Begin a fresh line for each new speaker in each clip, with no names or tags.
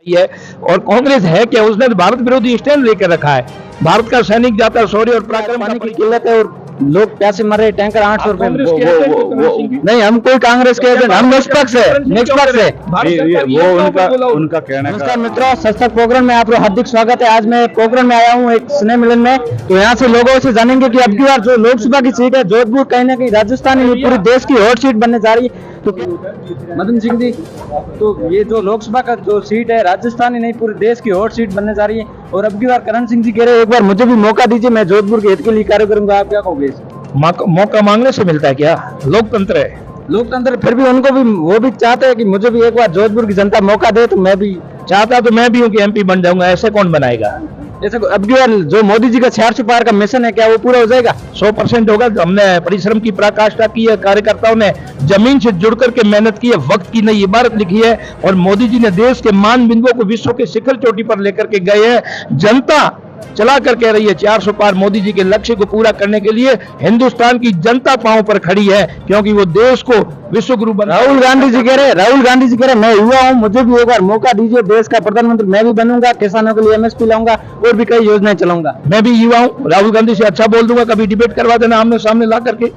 है। और कांग्रेस है क्या, उसने तो भारत विरोधी स्टैंड लेकर रखा है। भारत का सैनिक जाता है शौर्य और पराक्रम
पानी
का
की किल्लत है और लोग प्यासे मर रहे, टैंकर 800 रुपए में।
नहीं, हम कोई कांग्रेस के एजेंट, हम निष्पक्ष है, निष्पक्ष है।
वो उनका कहना है।
नमस्कार मित्रों, सशक्त प्रोग्राम में आपका हार्दिक स्वागत है। आज मैं प्रोग्राम में आया हूँ एक स्नेह मिलन में, तो यहाँ से लोगों से जानेंगे कि अब की बार जो लोकसभा की सीट है जोधपुर कहीं ना कहीं राजस्थान में पूरे देश की हॉट सीट बनने जा रही है। तो मदन सिंह जी, तो ये जो लोकसभा का जो सीट है राजस्थान ही नहीं पूरे देश की हॉट सीट बनने जा रही है, और अब की बार करण सिंह जी कह रहे हैं एक बार मुझे भी मौका दीजिए, मैं जोधपुर के हित के लिए कार्य करूंगा। आप क्या कहोगे?
मौका मांगने से मिलता है क्या? लोकतंत्र है।
लोकतंत्र, फिर भी उनको भी वो भी चाहते हैं कि मुझे भी एक बार जोधपुर की जनता मौका दे, तो मैं भी
चाहता तो मैं भी हूँ कि एमपी बन जाऊंगा, ऐसे कौन बनाएगा?
जैसे अब की बार जो मोदी जी का 400 पार का मिशन है, क्या वो पूरा हो जाएगा?
100% होगा। हमने परिश्रम की पराकाष्ठा की है, कार्यकर्ताओं ने जमीन से जुड़ करके मेहनत की है, वक्त की नई इबारत लिखी है, और मोदी जी ने देश के मान बिंदुओं को विश्व के शिखर चोटी पर लेकर के गए हैं। जनता चला कर कह रही है 400 पार मोदी जी के लक्ष्य को पूरा करने के लिए हिंदुस्तान की जनता पांव पर खड़ी है, क्योंकि वो देश को विश्व गुरु बना।
राहुल गांधी जी कह रहे मैं युवा हूँ, मुझे भी एक बार मौका दीजिए, देश का प्रधानमंत्री मैं भी बनूंगा, किसानों के लिए एमएसपी लाऊंगा और भी कई योजनाएं चलाऊंगा।
मैं भी युवा हूँ, राहुल गांधी से अच्छा बोल दूंगा, कभी डिबेट करवा देना आमने सामने ला करके।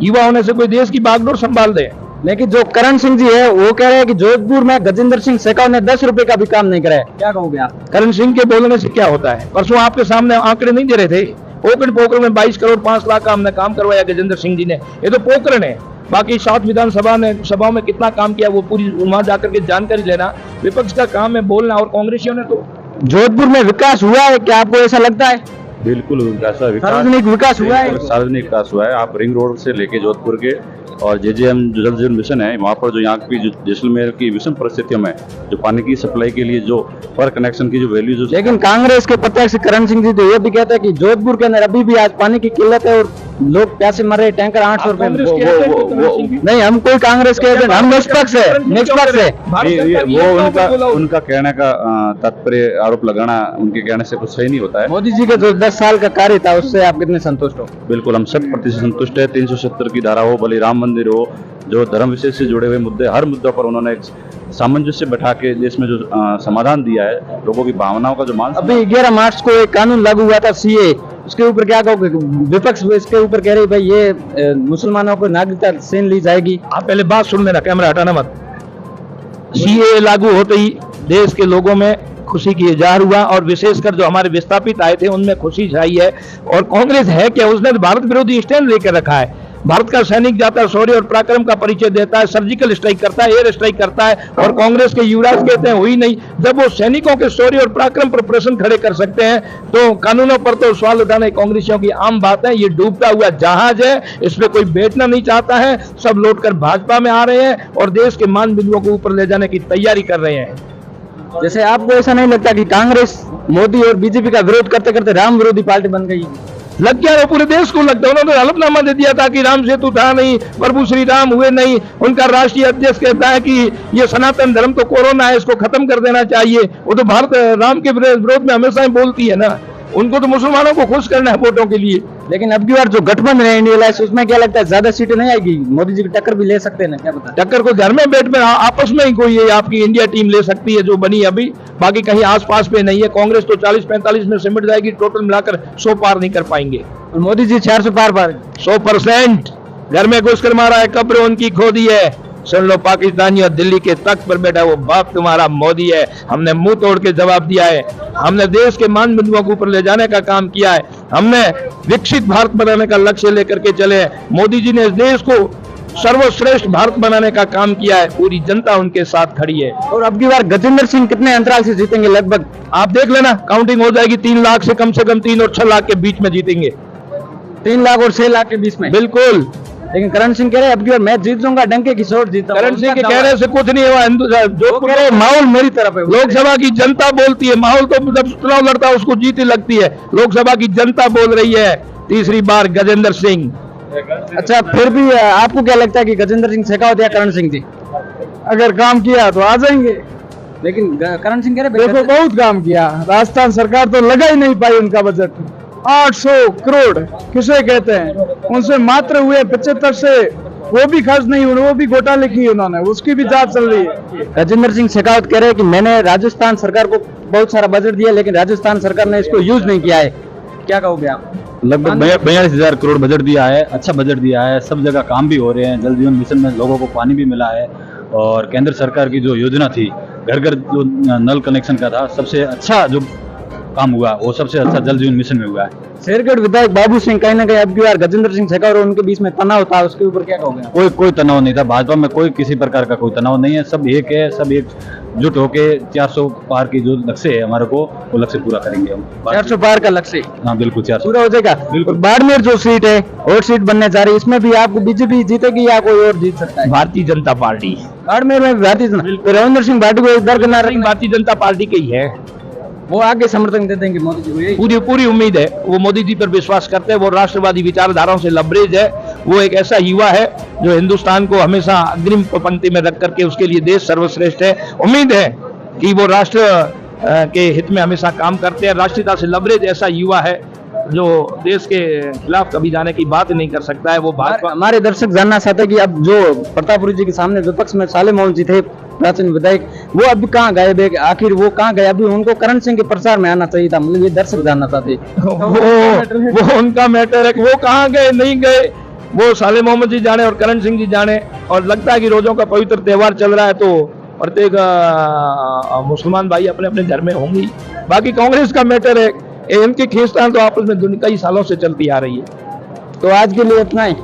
युवा होने से कोई देश की बागडोर संभाल दे।
लेकिन जो करण सिंह जी है वो कह रहे हैं कि जोधपुर में गजेंद्र सिंह शेखावत ने 10 रुपए का भी काम नहीं कराया। क्या कहोगे आप?
करण सिंह के बोलने से क्या होता है? परसों आपके सामने आंकड़े नहीं दे रहे थे? पोखरण में 22 करोड़ 5 लाख का हमने काम करवाया गजेंद्र सिंह जी ने। ये तो पोखरण है, बाकी 7 विधानसभा ने सभाओं में कितना काम किया वो पूरी वहां जाकर के जानकारी लेना विपक्ष का काम है बोलना। और कांग्रेसियों ने तो
जोधपुर में विकास हुआ है, क्या आपको ऐसा लगता है?
बिल्कुल
सार्वजनिक विकास हुआ है।
सार्वजनिक विकास हुआ है। आप रिंग रोड से लेके जोधपुर के और जेजेएम जो जल जीवन मिशन है, वहाँ पर जो यहाँ की जो जैसलमेर की विषम परिस्थितियों में जो पानी की सप्लाई के लिए जो पर कनेक्शन की जो वैल्यू जो,
लेकिन कांग्रेस के प्रत्याशी करण सिंह जी तो ये भी कहते हैं कि जोधपुर के अंदर अभी भी आज पानी की किल्लत है और लोग प्यासे मर रहे, टैंकर 800 रुपए में। नहीं, हम कोई कांग्रेस के एजेंट, हम निष्पक्ष है, निष्पक्ष है।
वो उनका कहने का तात्पर्य आरोप लगाना उनके कहने से कुछ सही नहीं होता है।
मोदी जी का जो 10 साल का कार्य था उससे आप कितने संतुष्ट हो?
बिल्कुल, हम 100% संतुष्ट है। 370 की धारा हो, भले राम मंदिर हो, जो धर्म विषय से जुड़े हुए मुद्दे, हर मुद्दों पर उन्होंने एक सामंजस्य बैठा के देश में जो समाधान दिया है, लोगों की भावनाओं का जो मान।
अभी 11 मार्च को एक कानून लागू हुआ था सीए, उसके ऊपर क्या कहोगे? विपक्ष इसके ऊपर कह रही भाई ये मुसलमानों को नागरिकता छीन ली जाएगी।
आप पहले बात सुन लेना, कैमरा हटाना मत। सीए लागू होते ही देश के लोगों में खुशी की इजहार हुआ, और विशेषकर जो हमारे विस्थापित आए थे उनमें खुशी छाई है। और कांग्रेस है क्या, उसने तो भारत विरोधी स्टैंड लेकर रखा है। भारत का सैनिक जाता है शौर्य और पराक्रम का परिचय देता है, सर्जिकल स्ट्राइक करता है, एयर स्ट्राइक करता है, और कांग्रेस के युवराज कहते हैं हुई नहीं। जब वो सैनिकों के शौर्य और पराक्रम पर प्रश्न खड़े कर सकते हैं तो कानूनों पर तो सवाल उठाना कांग्रेसियों की आम बात है। ये डूबता हुआ जहाज है, इसमें कोई बैठना नहीं चाहता है, सब लौटकर भाजपा में आ रहे हैं और देश के मान बिंदुओं को ऊपर ले जाने की तैयारी कर रहे हैं।
जैसे आपको ऐसा नहीं लगता कि कांग्रेस मोदी और बीजेपी का विरोध करते करते राम विरोधी पार्टी बन गई?
लग क्या रहा, पूरे देश को लगता है। उन्होंने हलफनामा दे दिया था कि राम सेतु था नहीं, प्रभु श्री राम हुए नहीं। उनका राष्ट्रीय अध्यक्ष कहता है कि ये सनातन धर्म तो कोरोना है, इसको खत्म कर देना चाहिए। वो तो भारत राम के विरोध में हमेशा ही बोलती है ना। उनको तो मुसलमानों को खुश करना है वोटों के लिए।
लेकिन अब की बार जो गठबंधन है इंडिया अलायंस, उसमें क्या लगता है ज्यादा सीटें नहीं आएगी? मोदी जी की टक्कर भी ले सकते हैं ना, क्या पता?
टक्कर को घर में बैठ में आपस में ही कोई आपकी इंडिया टीम ले सकती है जो बनी अभी, बाकी कहीं आसपास पे नहीं है। कांग्रेस तो 40-45 में सिमट जाएगी, टोटल मिलाकर 100 पार नहीं कर पाएंगे।
और मोदी जी 400 पार
100%। घर में घुसकर मारा है, कब्र उनकी खोदी है। सुन लो पाकिस्तानियों, दिल्ली के तख्त पर बैठा वो बाप तुम्हारा मोदी है। हमने मुंह तोड़ के जवाब दिया है। हमने देश के मान बिंदुओं को ऊपर ले जाने का काम किया है। हमने विकसित भारत बनाने का लक्ष्य लेकर के चले हैं। मोदी जी ने इस देश को सर्वश्रेष्ठ भारत बनाने का काम किया है। पूरी जनता उनके साथ खड़ी है।
और अब की बार गजेंद्र सिंह कितने अंतराल से जीतेंगे? लगभग
आप देख लेना, काउंटिंग हो जाएगी। 3 लाख से कम 3 और 6 लाख के बीच में जीतेंगे।
3 लाख और 6 लाख के बीच में?
बिल्कुल।
लेकिन करण सिंह कह रहे हैं अब की बार मैं जीत लूंगा, डंके की चोट जीता।
करण सिंह के कहने से कुछ नहीं हुआ।
जो कह रहे माहौल मेरी तरफ है।
लोकसभा की जनता बोलती है, माहौल तो जब चुनाव लड़ता है उसको जीत ही लगती है। लोकसभा की जनता बोल रही है तीसरी बार गजेंद्र सिंह।
अच्छा, फिर भी आपको क्या लगता है कि गजेंद्र सिंह शेखावत या करण सिंह जी
अगर काम किया तो आ जाएंगे?
लेकिन करण सिंह कह रहे
देखो बहुत काम किया, राजस्थान सरकार तो लगा ही नहीं पाई। उनका बजट 800 करोड़ किसे कहते हैं, उनसे मात्र हुए 75 से वो भी खर्च नहीं हुए, वो भी घोटाले किए उन्होंने, उसकी भी जांच चल रही है।
गजेंद्र सिंह शेखावत कह रहे हैं कि मैंने राजस्थान सरकार को बहुत सारा बजट दिया लेकिन राजस्थान सरकार ने इसको यूज नहीं किया है, क्या कहोगे आप?
लगभग 42,000 करोड़ बजट दिया है, अच्छा बजट दिया है, सब जगह काम भी हो रहे हैं, जल जीवन मिशन में लोगों को पानी भी मिला है, और केंद्र सरकार की जो योजना थी घर घर जो नल कनेक्शन का था, सबसे अच्छा जो काम हुआ वो सबसे अच्छा जल जीवन मिशन में हुआ है।
शेरगढ़ विधायक बाबू सिंह कहीं ना कहीं अब की बार गजेंद्र सिंह शेखावत और उनके बीच में तनाव था, उसके ऊपर क्या कहोगे?
कोई तनाव नहीं था, भाजपा में कोई किसी प्रकार का कोई तनाव नहीं है, सब एक है, सब एकजुट होके 400 पार की जो लक्ष्य है हमारे को, वो लक्ष्य पूरा करेंगे हम।
400 पार का लक्ष्य
हाँ बिल्कुल 400
पूरा हो जाएगा।
बिल्कुल।
बाड़मेर जो सीट है हॉट सीट बनने जा रही है, इसमें भी आपको बीजेपी जीतेगी या कोई और जीत सकता है?
भारतीय जनता पार्टी,
बाड़मेर में भारतीय जनता, रविंद्र सिंह भाटी को दरकिनार रखना,
भारतीय जनता पार्टी के ही है।
वो आगे समर्थन दे देंगे मोदी जी को, यही?
पूरी पूरी उम्मीद है, वो मोदी जी पर विश्वास करते हैं, वो राष्ट्रवादी विचारधाराओं से लबरेज है, वो एक ऐसा युवा है जो हिंदुस्तान को हमेशा अग्रिम पंक्ति में रख करके उसके लिए देश सर्वश्रेष्ठ है। उम्मीद है कि वो राष्ट्र के हित में हमेशा काम करते हैं। राष्ट्रीयता से लबरेज ऐसा युवा है जो देश के खिलाफ कभी जाने की बात नहीं कर सकता है। वो भाजपा
हमारे दर्शक जानना चाहते हैं कि अब जो प्रतापपुरी जी के सामने विपक्ष में साले मोहन जी थे प्राचीन विधायक, वो अभी कहाँ गए बे? आखिर वो कहाँ गए? अभी उनको करण सिंह के प्रचार में आना चाहिए था, मतलब ये दर्शक जानना चाहते हैं।
वो उनका मैटर है कि वो कहाँ गए नहीं गए, वो साले मोहम्मद जी जाने और करण सिंह जी जाने। और लगता है कि रोजों का पवित्र त्योहार चल रहा है तो प्रत्येक मुसलमान भाई अपने अपने घर में होंगी। बाकी कांग्रेस का मैटर है, इनकी खींचतान तो आपस में कई सालों से चलती आ रही है।
तो आज के लिए इतना ही।